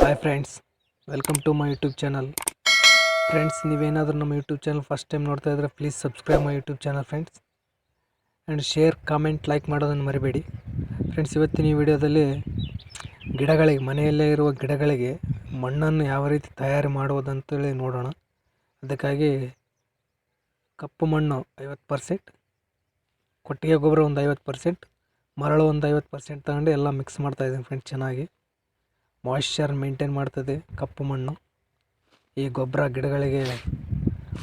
Hi friends, welcome to my YouTube channel. Friends, ನೀವೇನಾದರೂ ನಮ್ಮ YouTube channel first time ನೋಡ್ತಾ ಇದ್ದರೆ please subscribe my YouTube channel friends, and share, comment, like ಮಾಡೋದನ್ನು ಮರಿಬೇಡಿ. Friends, ಇವತ್ತಿನ ಈ ವಿಡಿಯೋದಲ್ಲಿ ಗಿಡಗಳಿಗೆ, ಮನೆಯಲ್ಲೇ ಇರುವ ಗಿಡಗಳಿಗೆ ಮಣ್ಣನ್ನು ಯಾವ ರೀತಿ ತಯಾರು ಮಾಡುವುದಂತೇಳಿ ನೋಡೋಣ. ಅದಕ್ಕಾಗಿ ಕಪ್ಪು ಮಣ್ಣು 50%, ಕೊಟ್ಟಿಗೆ ಗೊಬ್ಬರ ಒಂದು 50%, ಮರಳು ಒಂದು 50% ತಗೊಂಡು ಎಲ್ಲ ಮಿಕ್ಸ್ ಮಾಡ್ತಾಯಿದ್ದೀನಿ ಫ್ರೆಂಡ್ಸ್. ಚೆನ್ನಾಗಿ ಮಾಯಿಶ್ಚರ್ ಮೇಂಟೈನ್ ಮಾಡ್ತದೆ ಕಪ್ಪು ಮಣ್ಣು. ಈ ಗೊಬ್ಬರ ಗಿಡಗಳಿಗೆ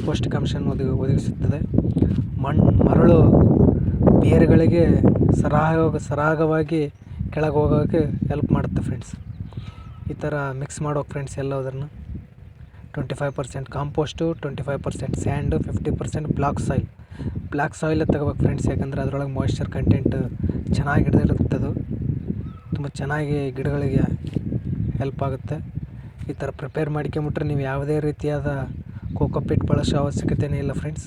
ಪೌಷ್ಟಿಕಾಂಶವನ್ನು ಒದಗಿಸುತ್ತದೆ. ಮರಳು ಬೇರುಗಳಿಗೆ ಸರಾಗವಾಗಿ ಕೆಳಗೆ ಹೋಗೋಕ್ಕೆ ಹೆಲ್ಪ್ ಮಾಡುತ್ತೆ ಫ್ರೆಂಡ್ಸ್. ಈ ಥರ ಮಿಕ್ಸ್ ಮಾಡೋ ಫ್ರೆಂಡ್ಸ್ ಎಲ್ಲದನ್ನು 25% ಕಾಂಪೋಸ್ಟು, 25% ಸ್ಯಾಂಡು, 50% ಬ್ಲಾಕ್ ಸಾಯಿಲ್ ತಗೋಬೇಕು ಫ್ರೆಂಡ್ಸ್. ಯಾಕಂದರೆ ಅದರೊಳಗೆ ಮಾಯಿಶ್ಚರ್ ಕಂಟೆಂಟ್ ಚೆನ್ನಾಗಿ ಹಿಡಿದಿರುತ್ತದು. ತುಂಬ ಚೆನ್ನಾಗಿ ಗಿಡಗಳಿಗೆ ಹೆಲ್ಪ್ ಆಗುತ್ತೆ. ಈ ಥರ ಪ್ರಿಪೇರ್ ಮಾಡ್ಕೊಂಬಿಟ್ರೆ ನೀವು ಯಾವುದೇ ರೀತಿಯಾದ ಕೋಕೋಪಿಟ್ ಬಳಸೋ ಅವಶ್ಯಕತೆಯೇ ಇಲ್ಲ ಫ್ರೆಂಡ್ಸ್.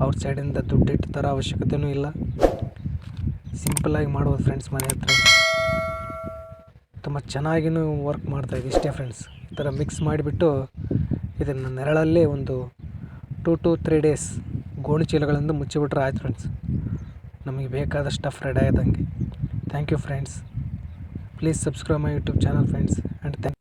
ಔಟ್ ಸೈಡಿಂದ ದುಡ್ಡಿಟ್ಟು ಥರ ಅವಶ್ಯಕತೆಯೂ ಇಲ್ಲ. ಸಿಂಪಲ್ಲಾಗಿ ಮಾಡ್ಬೋದು ಫ್ರೆಂಡ್ಸ್. ಮನೆ ಹತ್ರ ತುಂಬ ಚೆನ್ನಾಗಿಯೂ ವರ್ಕ್ ಮಾಡ್ತಾಯಿದೆ. ಇಷ್ಟೇ ಫ್ರೆಂಡ್ಸ್. ಈ ಥರ ಮಿಕ್ಸ್ ಮಾಡಿಬಿಟ್ಟು ಇದನ್ನು ನೆರಳಲ್ಲಿ ಒಂದು 2 to 3 days ಗೋಣಿ ಚೀಲಗಳಿಂದ ಮುಚ್ಚಿಬಿಟ್ರೆ ಆಯ್ತು ಫ್ರೆಂಡ್ಸ್. ನಮಗೆ ಬೇಕಾದ ಸ್ಟಫ್ ರೆಡಿ ಆದಂಗೆ. Thank you friends. Please subscribe my YouTube channel friends, and thank